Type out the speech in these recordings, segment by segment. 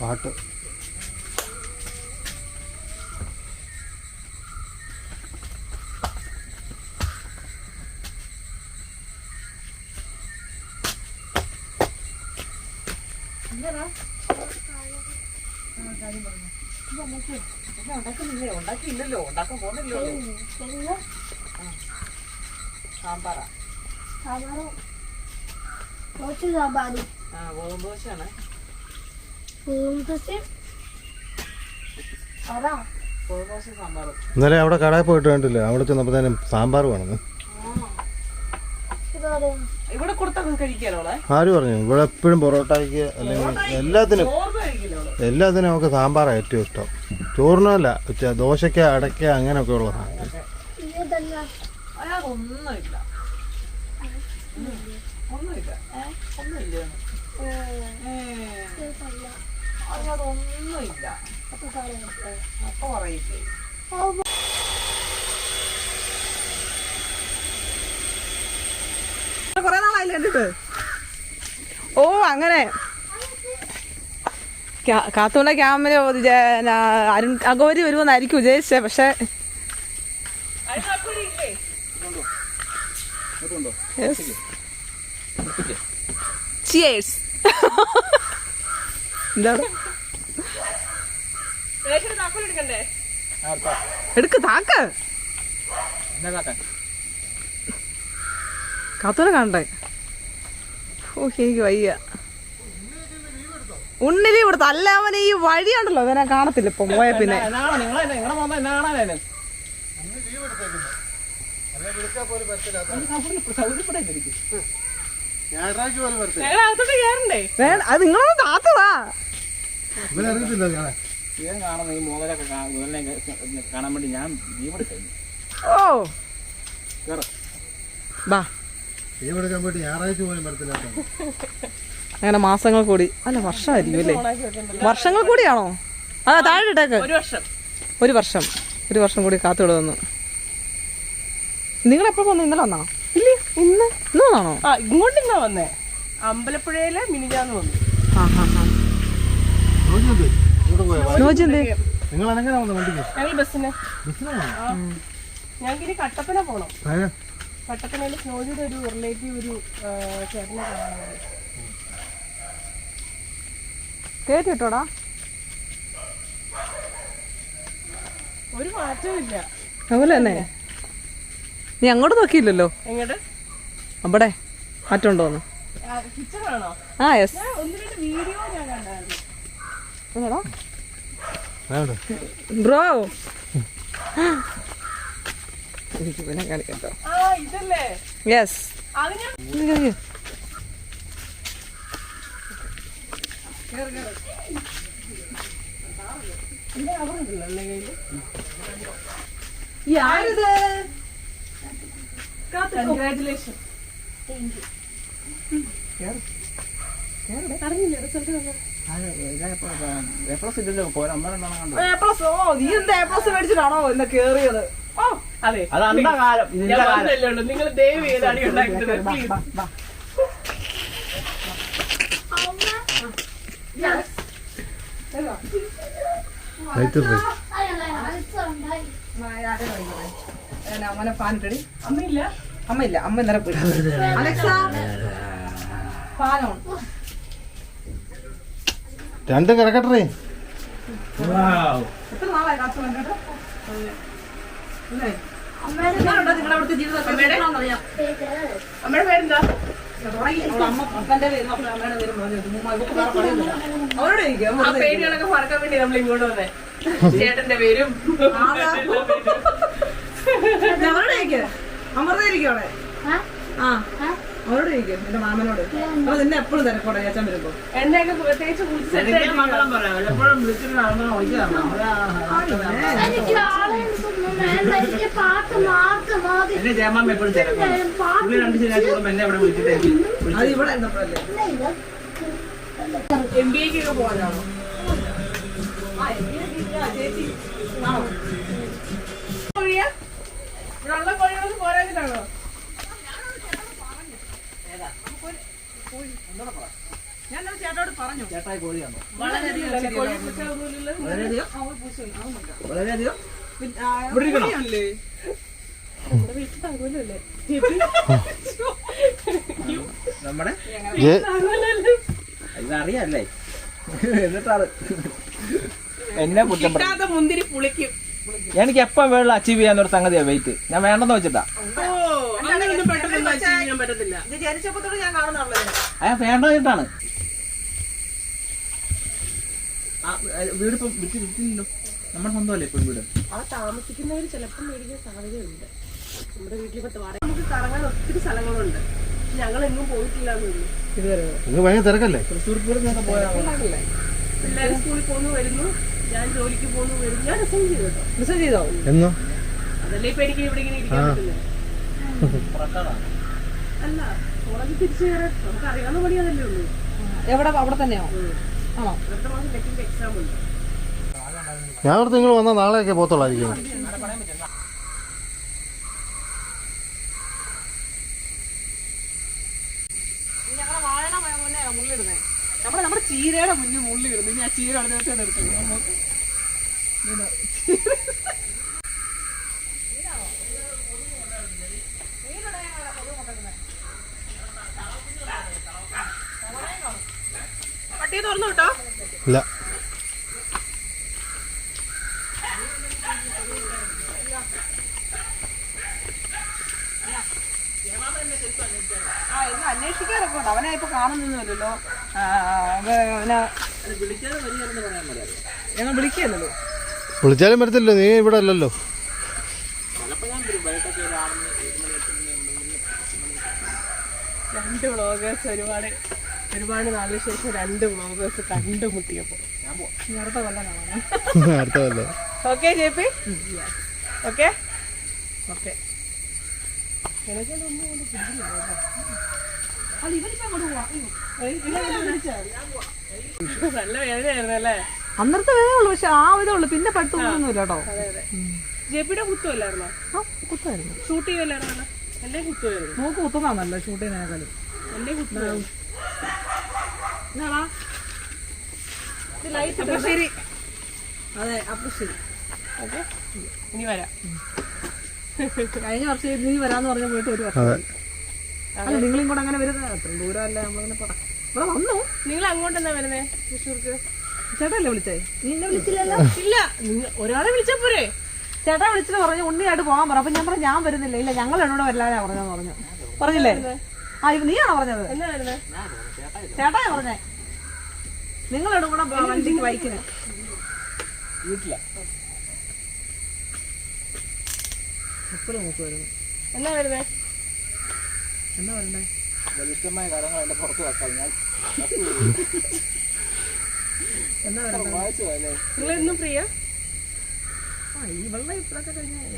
പാട്ട്. ഉണ്ടാക്കിയില്ലല്ലോ, ഉണ്ടാക്കാൻ പോകുന്നില്ലോ. സാമ്പാറാ, ഗോതമ്പ് ദോശയാണ്. ഇന്നലെ അവിടെ കടയിൽ പോയിട്ട് കണ്ടില്ലേ, അവിടെ ചെന്നപ്പോഴത്തേനും സാമ്പാർ വേണമെന്ന്. ഇവിടെ കൊടുത്തൊക്കെ കഴിക്കാലോ. ആര് പറഞ്ഞു? ഇവിടെ എപ്പോഴും പൊറോട്ടയ്ക്ക് അല്ലെങ്കിൽ എല്ലാത്തിനും നമുക്ക് സാമ്പാറാണ് ഏറ്റവും ഇഷ്ടം. ചോറിനല്ല, ദോശയ്ക്ക്, അടയ്ക്ക, അങ്ങനെയൊക്കെ ഉള്ള സാധനം. ഒന്നുമില്ല, ഒന്നുമില്ല, ഒന്നുമില്ല, അതൊന്നുമില്ല. അപ്പൊ പറയില്ലേ. കൊറേ നാളായില്ല കണ്ടിട്ട്. ഓ അങ്ങനെ കാത്തുള്ള ക്യാമറ അരുൺ അഗോരി വരുമെന്നായിരിക്കും ഉദ്ദേശിച്ചത്. പക്ഷെ എടുക്ക് താക്ക് കാത്തൂനെ കാണണ്ടേ. ഓ എനിക്ക് വയ്യ. ഉണ്ണിലി ഇവിടുത്തെ അല്ല, അവൻ ഈ വഴിയുണ്ടല്ലോ അവനെ കാണത്തില്ല ഇപ്പൊ പോയ. പിന്നെ അത് നിങ്ങളൊന്ന് താത്തതാ. ഓ ബാ, അങ്ങനെ മാസങ്ങൾ കൂടി അല്ല വർഷമായിരിക്കും അല്ലേ? വർഷങ്ങൾ കൂടിയാണോ? ആ താഴെ ഇട്ടേക്ക്. ഒരു വർഷം കൂടി കാത്തുവിടുന്നു. നിങ്ങൾ എപ്പോ പോന്നു? ഇന്നലെ വന്നോ? ഇല്ല, ഇന്ന് വന്നാണോ? ഇങ്ങോട്ട് ഇന്നാ വന്നേ. അമ്പലപ്പുഴയിലെ മിനിഞ്ഞാന്ന് വന്നു. ഞങ്ങൾ ബസ്സിന്. ഞങ്ങൾക്ക് ഇനി കട്ടപ്പന പോണം. കട്ടപ്പനയിൽ സ്നോജിയുടെ ഒരു റിലേറ്റീവ് ഒരു ചേട്ടനെ കാണാൻ. കേട്ടിട്ടോടാ, ഒരു മാറ്റവും ഇല്ല. അതുപോലെ തന്നെ നീ അങ്ങോട്ട് നോക്കിയില്ലല്ലോ. എങ്ങോട്ട്? അവിടെ മാറ്റമുണ്ടോന്ന്. കിച്ചണാണോ? ആ യെസ്. ഒന്ന് രണ്ട് വീഡിയോ ഞാൻ കണ്ടായിരുന്നു. ബ്രോ എനിക്ക് പിന്നെ കാണിക്കട്ടോ. ഇതല്ലേ? യെസ്. കൺഗ്രാറ്റുലേഷൻ. അറിഞ്ഞില്ല റിസൾട്ട് വന്നു. നീ എന്താ എ പ്ലസ് മേടിച്ചിട്ടാണോ ഇന്ന് കേറിയത്? അതെ, നിങ്ങൾ ദയവ് ചെയ്ത് അടി ഉണ്ടാക്കുന്നത് പ്ലീസ്. അമ്മനെ ഫാനിട്ടടി. അമ്മയില്ല, അമ്മ ഇന്നലെ പോയി. അലക്സ ഫാനോൺ രണ്ടും കിടക്കട്ടെ. എത്ര നാളായി കാത്തു കണ്ടിട്ട്? നിങ്ങളുടെ അവിടുത്തെ ജീവിതം അമ്മയുടെ പേരെന്താ? അമ്മ അപ്പന്റെ പേരും അമ്മയുടെ പേരും അവരോട് ആ പേരുകളൊക്കെ മറക്കാൻ വേണ്ടി നമ്മൾ ഇങ്ങോട്ട് വന്നേ. ചേട്ടന്റെ പേരും അവരോട് അമൃതയിരിക്കും അവിടെ. ആ അവരോട് ചോദിക്കും, എന്റെ മാമനോട്. അപ്പൊ നിന്നെ എപ്പോഴും തിരക്കോട്ടെ ചേച്ചൻ വരുമ്പോ. എന്നെയൊക്കെ പ്രത്യേകിച്ച് അത് ഇവിടെ എന്നപ്പോഴല്ലേ MBA പോകാനാണോ? ചേച്ചി ഇവിടെ കോഴികളൊക്കെ പോരാഞ്ഞിട്ടാണോ? ഞാൻ ചേട്ടനോട് പറഞ്ഞു ചേട്ടായി കോഴിയാണോ? വളരെയധികം വളരെയധികം അല്ലേ നമ്മുടെ വീട്ടിൽ താങ്ങൂലല്ലേ നമ്മുടെ ജെ- ഇതറിയാല്ലേ എന്നിട്ടാണ് എന്നെ കുറ്റം പറയും. കിട്ടാത്ത മുന്തിരി പുളിക്കും. എനിക്ക് എപ്പം വേണം അച്ചീവ് ചെയ്യാന്നൊരു സംഗതിയാ വെയിറ്റ്. ഞാൻ വേണ്ടെന്ന് വെച്ചിട്ടാ. അങ്ങനെയൊന്നും പെട്ടെന്ന് അച്ചീവ് ചെയ്യാൻ പറ്റത്തില്ല. ഇത് ജനിച്ചപ്പോഴത്തോട് ഞാൻ കാണുന്നുള്ളൂ. അയാൾ വേണ്ടതായിട്ടാണ്. വീട് ഇപ്പം വിറ്റില്ലല്ലോ. നമ്മുടെ സ്വന്തമല്ലേ ഇപ്പം വീട്. ആ താമസിക്കുന്നവര് ചിലപ്പോൾ മേടിക്കാൻ സാധ്യതയുണ്ട്. നമ്മുടെ വീട്ടിലിപ്പോ നമുക്ക് കറങ്ങാൻ ഒത്തിരി സ്ഥലങ്ങളുണ്ട്. ഞങ്ങൾ എങ്ങും പോയിട്ടില്ല ഇതുവരെ. നിങ്ങൾ ഭയങ്കര തിരക്കല്ലേ? തൃശ്ശൂർ പൂരത്തിനൊക്കെ പോയാൽ പിള്ളേർ സ്കൂളിൽ പോകുന്നു വരുന്നു, ഞാൻ ജോലിക്ക് പോകുന്നു വരുന്നു. ഞാൻ റിസൈൻ ചെയ്തു കേട്ടോ. റിസൈൻ ചെയ്തോ? എന്നോ? അതല്ലേ ഇപ്പൊ എനിക്ക് ഇവിടെ ഇങ്ങനെ ഇരിക്കാൻ പറ്റില്ല. അല്ല, കോളേജിൽ തിരിച്ചു കയറാൻ നമുക്ക് അറിയാവുന്ന പണി അതല്ലേ ഉള്ളൂ. എവിടെ? അവിടെ തന്നെയോ? ആണോ? അടുത്ത മാസം ടെക്നിക്കൽ എക്സാം ഉണ്ട്. ഞാൻ ഓർത്ത് നിങ്ങൾ വന്നാൽ നാളെയൊക്കെ പോത്തോളായിരിക്കും. ഞങ്ങളെ വാഴ മുന്നേ മുള്ളിടുന്നേ. നമ്മുടെ ചീരയുടെ മുന്നിൽ മുള്ളിടുന്നു. ഇനി ആ ചീര അടുത്ത് എടുത്തത് നമുക്ക് പട്ടിയെ തുറന്നു കേട്ടോ. ഇല്ല. ഇന്ന് അന്വേഷിക്കാറൊക്കെ ഉണ്ട്. അവനെ ഇപ്പൊ കാണുന്നൊന്നുമല്ലല്ലോ. ഞങ്ങൾ വിളിക്കല്ലോ. വിളിച്ചാലും വരത്തില്ലോ, നീ ഇവിടെ അല്ലല്ലോ. രണ്ട് വ്ളോഗേഴ്സ് ഒരുപാട് നാളിന് ശേഷം 2 വ്ളോഗേഴ്സ് കണ്ടുമുട്ടിയപ്പോ അടുത്ത കൊല്ലം കാണാം. അടുത്തതല്ലേ? Okay JP, okay okay. നല്ല വേദനയായിരുന്നു അല്ലേ? അന്നത്തെ വേദന ഉള്ളു. പക്ഷെ ആ ഇതേ ഉള്ളു. പിന്നെ പഠിത്തമൊന്നുമില്ല കേട്ടോ. അതെ അതെ. ജെപിയുടെ കുത്തുമല്ലായിരുന്നോ? കുത്തായിരുന്നു. ഷൂട്ട് ചെയ്യുമല്ലായിരുന്നല്ലോ. എന്റെ കുത്തുമായിരുന്നു. നോക്ക് കുത്തുന്നതാണല്ലോ ഷൂട്ട് ചെയ്യുന്നതിനേക്കാളും. എന്റെ കുത്തുമായിരുന്നു. അപ്പൊ ശരി. അതെ, അപ്പൊ ശരി. ഓക്കെ, ഇനി വരാം. കഴിഞ്ഞ വർഷം നീ വരാന്ന് പറഞ്ഞ പോയിട്ട് ഒരു വർഷം. അല്ല, നിങ്ങളും കൂടെ അങ്ങനെ വരുന്നത് അത്ര ദൂരമല്ല. നമ്മളിങ്ങനെ ഇവിടെ വന്നു. നിങ്ങൾ അങ്ങോട്ടെന്നാ വരുന്നേ? തൃശ്ശൂർക്ക് ചേട്ടല്ലേ വിളിച്ചേ? നീ എന്നെ വിളിച്ചില്ലല്ലോ. ഇല്ല, ഒരാളെ വിളിച്ചാ പോരെ? ചേട്ടാ വിളിച്ചിട്ട് പറഞ്ഞു ഉണ്ണിയായിട്ട് പോകാൻ പറഞ്ഞു. അപ്പൊ ഞാൻ പറഞ്ഞു ഞാൻ വരുന്നില്ല. ഇല്ല, ഞങ്ങൾ എന്നോട് വരില്ലാതെ പറഞ്ഞില്ലേ? ആ, ഇത് നീയാണോ പറഞ്ഞത്? എന്നാ വരുന്നേ? ചേട്ടാ പറഞ്ഞേ. നിങ്ങളോടും കൂടെ വണ്ടിക്ക് ബൈക്കിന് എപ്പോഴും നോക്കുമായിരുന്നു. എന്നാ വരുന്നേ? എന്നാ വരണ്ടേ? ബലിഷ്ടമായ കാര്യങ്ങൾ എന്റെ പുറത്ത് വെക്കാം. ഞാൻ എന്നാ വരണ്ടേ? വായിച്ചു അല്ലേ? നിങ്ങൾ ഇന്നും ഫ്രീയാ? ആ, ഈ വെള്ളം ഇപ്പോഴൊക്കെ കഴിഞ്ഞാൽ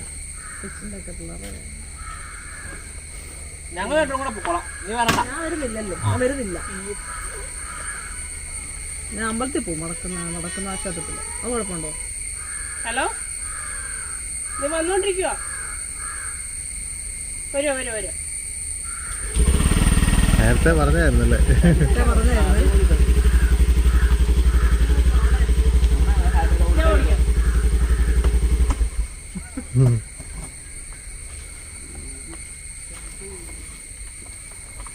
കൊച്ചിൻ്റെ ഒക്കെ പിള്ളേരെ ഞങ്ങൾ രണ്ടും കൂടെ പോക്കോളാം. നീ വരണ്ട. ഞാൻ വരുന്നില്ലല്ലോ. ഞാൻ വരുന്നില്ല. ഞാൻ അമ്പലത്തിൽ പോകും. നടക്കുന്ന ആശാത്തത്തില്. അത് കുഴപ്പമുണ്ടോ? ഹലോ, നീ വന്നോണ്ടിരിക്കുവാ? വരോ. നേരത്തെ പറഞ്ഞായിരുന്നല്ലേ? പറഞ്ഞായിരുന്നു. ഞാൻ ഓടിക്കാം.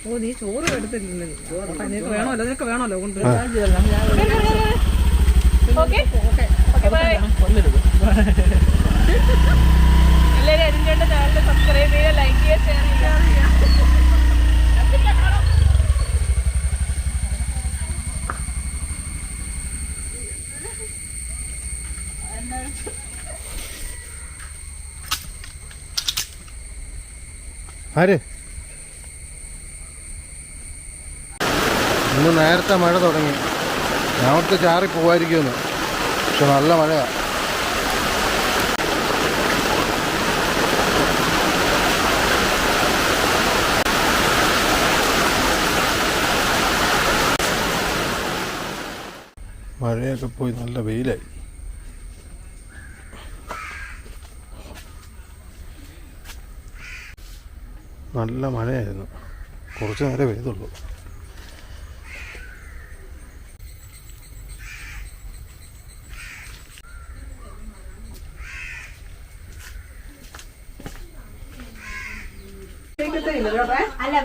ഓ, നീ ചോറ് എടുത്തില്ലല്ലോ. നിനക്ക് വേണമല്ലോ. നിനക്ക് വേണമല്ലോ കൊണ്ട്. Okay bye. എല്ലാവരും അരിഞ്ചേട്ടൻ്റെ ചാനൽ സബ്സ്ക്രൈബ് ചെയ്യുക, ലൈക്ക് ചെയ്യുക, ഷെയർ ചെയ്യുക. ആര്? ഇന്ന് നേരത്തെ മഴ തുടങ്ങി. ഞങ്ങൾക്ക് ചാറി പോവായിരിക്കുമെന്ന്. പക്ഷെ നല്ല മഴയാണ്. മഴയൊക്കെ പോയി നല്ല വെയിലായി. നല്ല മഴയായിരുന്നു. കുറച്ച് നേരം പെയ്തുള്ളൂ. ഉപയോഗിക്കത്തേ ഇല്ല കേട്ടോ. അല്ല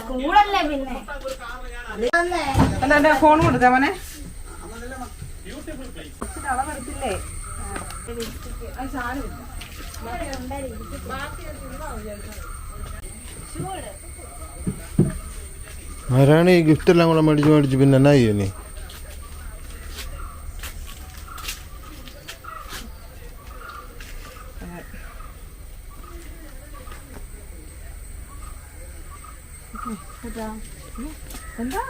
സ്കൂളല്ലേ പിന്നെ എന്നാ എന്റെ ഫോൺ കൊടുത്തേ മോനെ. അളവെടുത്തില്ലേ? അത് സാരമില്ല. ആരാണ് ഈ ഗിഫ്റ്റ് എല്ലാം കൂടെ മേടിച്ച് പിന്നെ എന്നാ ചെയ്യോ നീ? എന്താ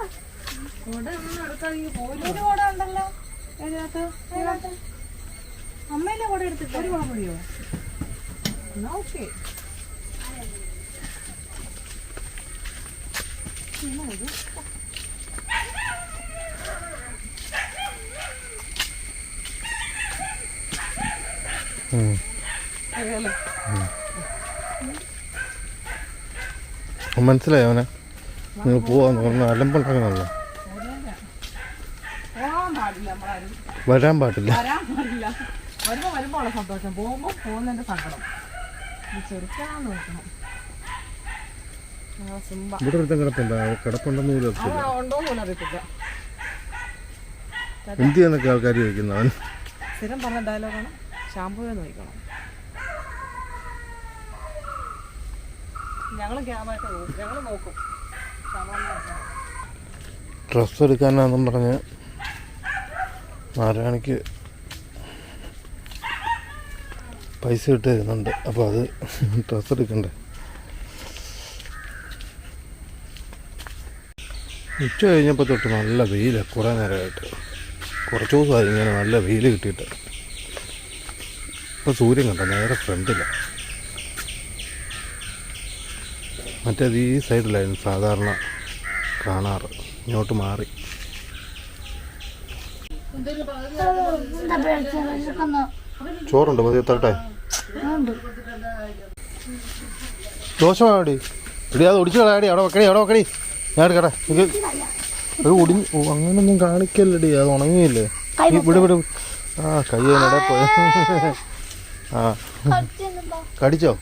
കൊട ഒന്നും എടുക്കാതെ പോലും കൊട ഉണ്ടല്ലോ അതിനകത്ത്. അമ്മേന്റെ കൊട എടുത്തിട്ട് ഒരു കുട മതിയോ? എന്നാ ഓക്കെ. മനസ്സിലായോ അവനെ? നിങ്ങൾ പോവാന്ന് പറഞ്ഞ അലമ്പുണ്ടാക്കണല്ലോ. പോകാൻ പാടില്ല നമ്മളാരും. വരാൻ പാടില്ല. വരാൻ പാടില്ല. വരുമ്പോ ഉള്ള സന്തോഷം, പോകുമ്പോ പോകുന്നതിന്റെ സങ്കടം. ചെറുക്കാൻ നോക്കണം. ഇവിടെ ഒരുത്തം കിടപ്പുണ്ടോ? കിടപ്പുണ്ടെന്ന് പോലും ഉണ്ടോ പോലും അറിയത്തില്ല. എന്ത് ചെയ്യുന്നൊക്കെ ആൾക്കാർ ചോദിക്കുന്നു. അവൻ സ്ഥിരം പറഞ്ഞ ഡയലോഗാണ്, ഷാമ്പൂ നോക്കണം. ഞങ്ങള് ക്യാമായിട്ട് പോകും, ഞങ്ങള് നോക്കും. ഡ്രസ്സ് എടുക്കാനാണെന്നും പറഞ്ഞ് നാരായണിക്ക് പൈസ ഇട്ട് തരുന്നുണ്ട്. അപ്പോൾ അത് ഡ്രസ്സ് എടുക്കണ്ടേ. ഉച്ച കഴിഞ്ഞപ്പോൾ തൊട്ട് നല്ല വെയിലാണ്. കുറേ നേരമായിട്ട് കുറച്ച് ദിവസമായി ഇങ്ങനെ നല്ല വെയിൽ കിട്ടിയിട്ട്. ഇപ്പോൾ സൂര്യൻ കണ്ടോ നേരെ ഫ്രണ്ടില്ല. മറ്റേത് ഈ സൈഡിലായിരുന്നു സാധാരണ കാണാറ്, ഇങ്ങോട്ട് മാറി. ചോറുണ്ട്, മതി എത്തട്ടെ. ദോശ വേണോടി? ഇടി അത് ഒടിച്ചു കളയാടി. അവിടെ വെക്കടി, അവിടെ വെക്കടി. ഞാൻ എടുക്കട്ടെ. ഇത് അത് ഒടിഞ്ഞ് അങ്ങനൊന്നും കാണിക്കല്ലടി, അത് ഉണങ്ങിയില്ലേ. വിട് വിട്. ആ കൈ അതിനിടെ പോയ. ആ കടിച്ചോ?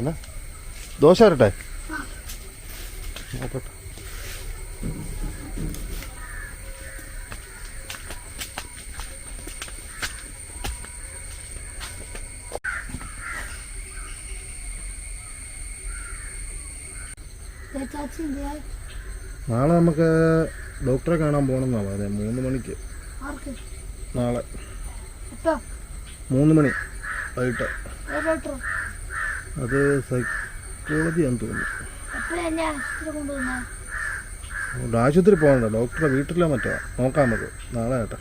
എന്നാ ദോശ വരട്ടെ? നോക്കട്ടെ. നാളെ നമുക്ക് ഡോക്ടറെ കാണാൻ പോകണമെന്നാണ് പറഞ്ഞത്. 3 മണിക്ക്. നാളെ 3 മണി വൈകിട്ട്. അത് സൈക്കോളജിയാന്ന് തോന്നുന്നു. ആശുപത്രി പോകണ്ട, ഡോക്ടറെ വീട്ടിലോ മറ്റോ നോക്കാം നമുക്ക്. നാളെ കേട്ടോ.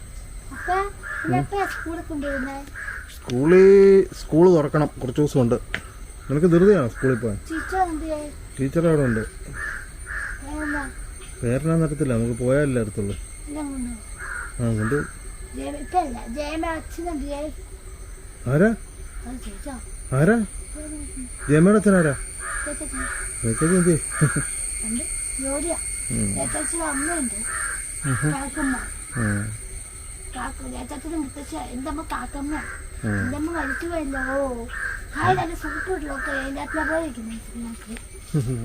സ്കൂള് തുറക്കണം, കുറച്ച് ദിവസം ഉണ്ട്. നിനക്ക് ധൃതിയാണോ സ്കൂളിൽ പോകാൻ? ടീച്ചർ അവിടെ ഉണ്ട്. പേരെന്നാന്ന് അറിയത്തില്ല, നമുക്ക് പോയാലല്ലേ അറിയത്തുള്ളൂ. ആ കൊണ്ട് ആരാ ആരാ ജയമയുടെ അച്ഛൻ ആരാ? എന്ത്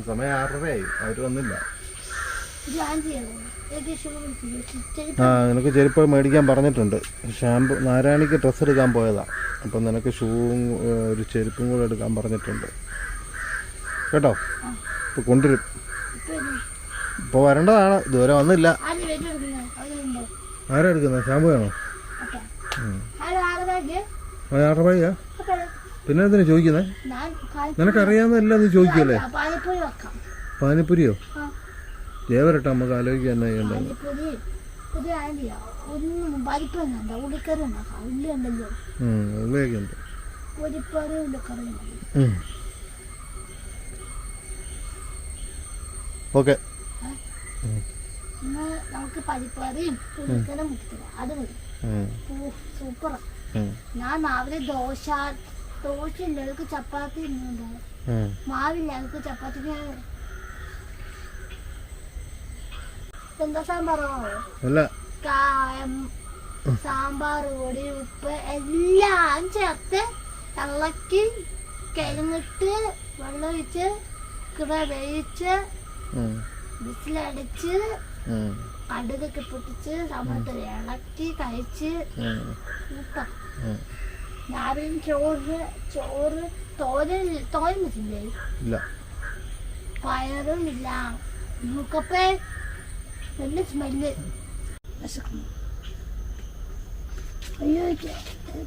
സമയം 6:30 അവര് വന്നില്ല. ആ നിനക്ക് ചെരുപ്പ് മേടിക്കാൻ പറഞ്ഞിട്ടുണ്ട്. ഷാമ്പു നാരായണിക്ക് ഡ്രസ്സ് എടുക്കാൻ പോയതാ. അപ്പം നിനക്ക് ഷൂവും ഒരു ചെരുപ്പും കൂടെ എടുക്കാൻ പറഞ്ഞിട്ടുണ്ട് കേട്ടോ. ഇപ്പോൾ കൊണ്ടുവരും. ഇപ്പോൾ വരേണ്ടതാണ്, ഇതുവരെ വന്നില്ല. ആരാ എടുക്കുന്നത്? ഷാമ്പു വേണോ? 6:30 പിന്നെ എന്തിനാ ചോദിക്കുന്നേ? നിനക്കറിയാവുന്നതെല്ലാം നീ ചോദിക്കുമല്ലേ? പാനിപ്പൂരിയോ? ജയവരട്ടെ, നമുക്ക് ആലോചിക്കാൻ എന്നാ ചെയ്യണ്ടത്. ഉള്ളിയൊക്കെ ഉണ്ട്. ഓക്കെ നമുക്ക് പരിപ്പറിയും ഉള്ളിക്കറിയും അത് മതി. സൂപ്പറാ. ഞാൻ രാവിലെ ദോശ ഉണ്ട്, എനിക്ക് ചപ്പാത്തി ഇന്നുണ്ട്. മാവില്ല, എനിക്ക് ചപ്പാത്തിക്ക് എന്താ സാമ്പാറോ കായം, സാമ്പാർ പൊടി, ഉപ്പ് എല്ലാം ചേർത്ത് ഇളക്കി കഴിഞ്ഞിട്ട് വെള്ളം ഒഴിച്ച് കുറെ വേവിച്ച് വിസിലടിച്ച് കടുകൊക്കെ പൊട്ടിച്ച് സമയത്ത് ഇളക്കി കഴിച്ച് സൂപ്പർ. രാവിലെ ചോറ് തോരൻ വെച്ചില്ലേ? ഇല്ല. പയറും ഇല്ല. നമുക്കപ്പേ നല്ല സ്മെല്ല്. അയ്യോ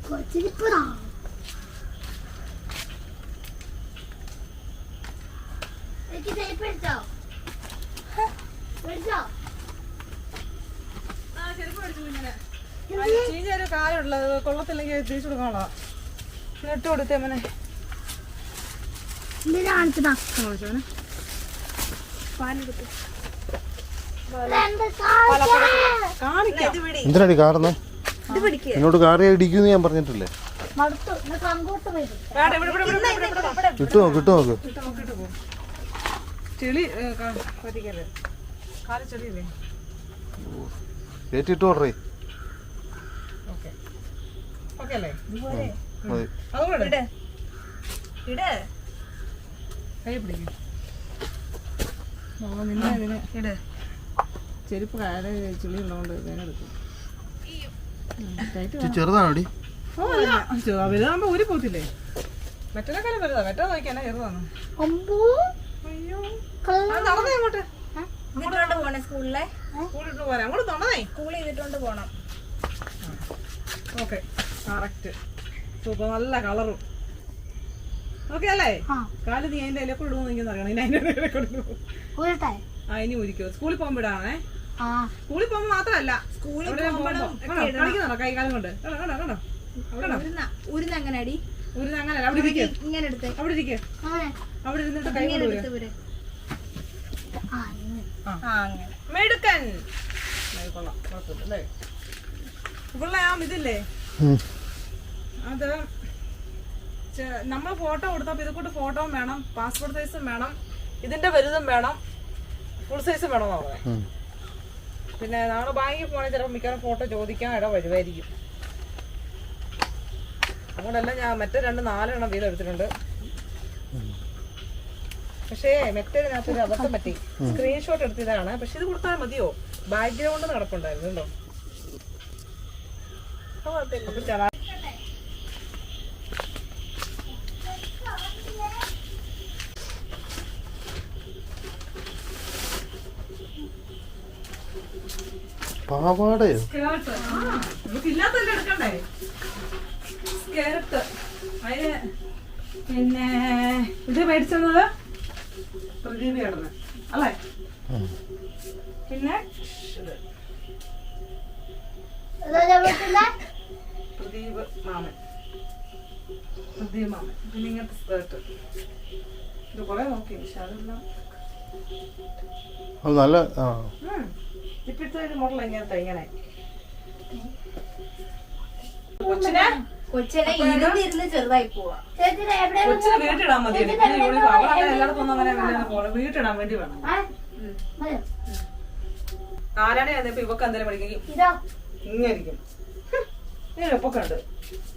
കൊച്ചിരിപ്പതാ. എനിക്ക് ടേപ്പ് എടുത്തോ? എടുത്തോ? ചീഞ്ഞൊരു കാലുള്ളത് കൊള്ളത്തില്ലെങ്കിൽ തിരിച്ചു കൊടുക്കാനുള്ള ഇട്ട് കൊടുത്തേ മോനെ. എന്തിനാ കാണിച്ചതാ? എന്തിനാടി കാറുന്നേ? എന്നോട് കാറി ഇടിക്കുന്നു ഞാൻ പറഞ്ഞിട്ടില്ലേ? കിട്ടു നോക്ക്. ചെളി പറ്റിക്കല്ലേ, കാല് ചെളിയില്ലേ? കയറ്റിട്ട് ഓർഡറേ. ഓക്കെ അല്ലേ? മതി. അതുകൂടെ കൈ പിടിക്കും. നിന്നെ ഇതിന് ഇട്. ചെരുപ്പ് കാല് ചെളി ഉള്ളതുകൊണ്ട് വേഗം എടുക്കും. ചെറുതാണോടി? വലുതാകുമ്പോ ഊരി പോത്തില്ലേ? മറ്റേക്കാലം വലുതാ. മറ്റേ നോക്കിയാ ചെറുതാണ്. അയ്യോ നടന്നേ അങ്ങോട്ട്. ഇതിട്ടോണ്ട് പോണേ സ്കൂളിലെ? സ്കൂളിട്ട് പോരാ, അങ്ങോട്ട് നടന്നേ. സ്കൂൾ ചെയ്തിട്ടോണ്ട് പോണം. ഓക്കെ, കറക്റ്റ്, സൂപ്പർ, നല്ല കളറും. ഓക്കെ അല്ലേ? കാല് നീ അതിന്റെ ഇലക്കൂടെ ഇടുമെന്ന് എനിക്കൊന്നും അറിയണം. ഇനി അതിന്റെ ഇലക്കൂടെ ഇടുമോ? ആ, ഇനി ഊരിക്കോ. സ്കൂളിൽ പോകുമ്പോ ഇടാണേ. സ്കൂളിൽ പോകുമ്പോ മാത്രല്ല, സ്കൂളിൽ കളിക്കുന്നുണ്ടോ കൈകാലം കൊണ്ട്? കണ്ടോ ഉരുന്ന അങ്ങനെ അടി ഊരുന്ന അങ്ങനല്ല. അവിടെ ഇരിക്കുക, ഇങ്ങനെ എടുത്ത് അവിടെ ഇരിക്കുക, അവിടെ ഇരുന്നിട്ട് കൈ കൊണ്ട് ഊരുക. ഇവര് അങ്ങനെ മെടുക്കൻ. കൊള്ളാം, കുഴപ്പമില്ല. ഇവിടെ ആ ഇതില്ലേ, അത് നമ്മൾ ഫോട്ടോ കൊടുത്തപ്പോ ഇത് കൂട്ട് ഫോട്ടോയും വേണം, പാസ്പോർട്ട് സൈസും വേണം, ഇതിന്റെ വലുതും വേണം, ഫുൾ സൈസും വേണം എന്നാ പറയാം. പിന്നെ നാളെ ബാങ്കിൽ പോകണേ ചിലപ്പോൾ മിക്കവാറും ഫോട്ടോ ചോദിക്കാൻ ഇട വരുമായിരിക്കും. അതുകൊണ്ടെല്ലാം ഞാൻ മറ്റേ 4 വീതം എടുത്തിട്ടുണ്ട്. പക്ഷേ മറ്റേതിനകത്തൊരു അബദ്ധം പറ്റി, സ്ക്രീൻഷോട്ട് എടുത്തതാണ്. പക്ഷെ ഇത് കൊടുത്താൽ മതിയോ? ബാക്ക്ഗ്രൗണ്ട് നടപ്പുണ്ടായിരുന്നു കേട്ടോ. പാവാടയോ? നമുക്ക് ഇല്ലാത്തല്ലേ എടുക്കണ്ടേ? സ്കേർട്ട്. അതിന് പിന്നെ ഇത് മേടിച്ചത് പ്രദീപ് കിടന്ന് അല്ലേ? പിന്നെ പ്രദീപ് മാമൻ. പിന്നെ ഇങ്ങനത്തെ സ്കേർട്ട്. ഇത് കുറെ നോക്കി, പക്ഷെ അതെല്ലാം നല്ല ഇപ്പോഴത്തെ ഒരു മോഡൽ ഇങ്ങനത്തെ ഇങ്ങനെ. കൊച്ചിനെ ഇരുന്ന് ചെറുതായി പോവാ. കൊച്ചിന് വീട്ടിടാൻ മതി. യൂണിഫോം അവളങ്ങനെ എല്ലായിടത്തും അങ്ങനെ വീട്ടിടാൻ വേണ്ടി വേണം. ആരാണ് ഇപ്പൊ ഇവക്ക് എന്തെങ്കിലും പഠിക്കും ഇങ്ങനെ ഇരിക്കും. ഇപ്പൊ കണ്ട്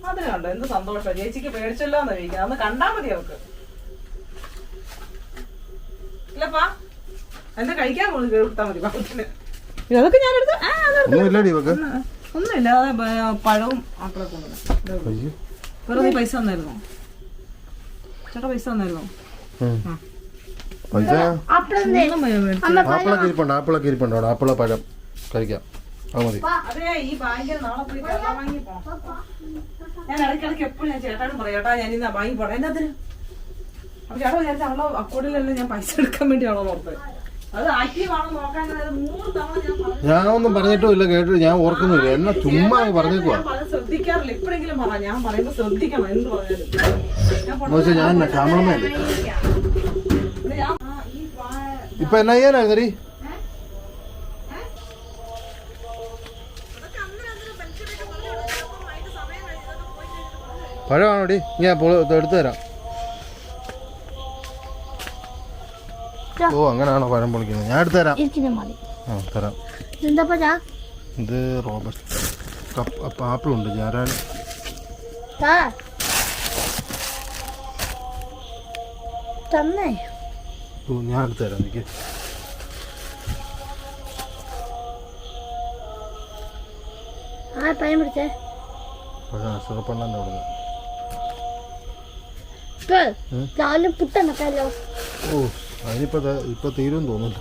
അതിന് കണ്ടോ എന്ത് സന്തോഷം. ചേച്ചിക്ക് പേടിച്ചല്ലോ എന്ന് ചോദിക്കാം. അന്ന് കണ്ടാ മതി അവക്ക്. ഇല്ലപ്പാ എന്താ കഴിക്കാൻ പോലും കേട്ടാ മതി പാപ്പത്തിന്. അതൊക്കെ ഞാൻ എടുത്ത് ഒന്നുമില്ല. പഴവും ആപ്പിളൊക്കെ കൊണ്ടുവന്നു. വെറുതെ പൈസ തന്നായിരുന്നോ? ചേട്ടാ പൈസ തന്നായിരുന്നോ? ആപ്പിളൊക്കെ ഇരിപ്പുണ്ടോ? ആപ്പിള പഴം കഴിക്കാം, അത് മതി. അതെ, ഈ ബാങ്കിൽ നാളെ പോയി വെള്ളം വാങ്ങി പോണം. ഞാൻ ഇടയ്ക്കിടയ്ക്ക് എപ്പോഴും ഞാൻ ചേട്ടാടും പറയാം, ചേട്ടാ ഞാൻ ഇന്ന് വാങ്ങി പോണം. എന്നതിന്? അപ്പൊ ചേട്ടാ വിചാരിച്ച അവളെ അക്കൗണ്ടിലല്ലേ ഞാൻ പൈസ എടുക്കാൻ വേണ്ടിയാണോ നോക്കുന്നത്? അത് ആക്റ്റീവാണോ നോക്കാൻ 100 തവണ ഞാൻ പറഞ്ഞു. ഞാൻ ഒന്നും പറഞ്ഞിട്ടും ഇല്ല, കേട്ടു. ഞാൻ ഓർക്കുന്നില്ല, എന്നെ ചുമ്മാ പറഞ്ഞേക്കുവാ. ശ്രദ്ധിക്കാറില്ല. എപ്പോഴെങ്കിലും പറയാം, ഞാൻ പറയുമ്പോ ശ്രദ്ധിക്കണം എന്ത് പറഞ്ഞാലും. ഞാൻ ക്യാമറമാൻ ഇപ്പൊ എന്നാ ചെയ്യാനായിരുന്നീ? പഴമാണോടി? ഞാൻ എടുത്തു തരാം. ഓ അങ്ങനെയാണോ പഴം പൊളിക്കുന്നത്? ഞാൻ എടുത്തു തരാം. തരാം. ഇത് റോബസ്റ്റ് ആപ്പിളുണ്ട്. ഞാറാൻ തന്നേ ഞാൻ എടുത്തു തരാം എനിക്ക്. ആ പഴം പിടിച്ചേ. സുഖപ്പെണ്ണൻ്റെ അവിടെ രാവിലെ പുട്ടുണ്ടാക്കാലോ. ഓ ഇപ്പൊ തീരും തോന്നുന്നു.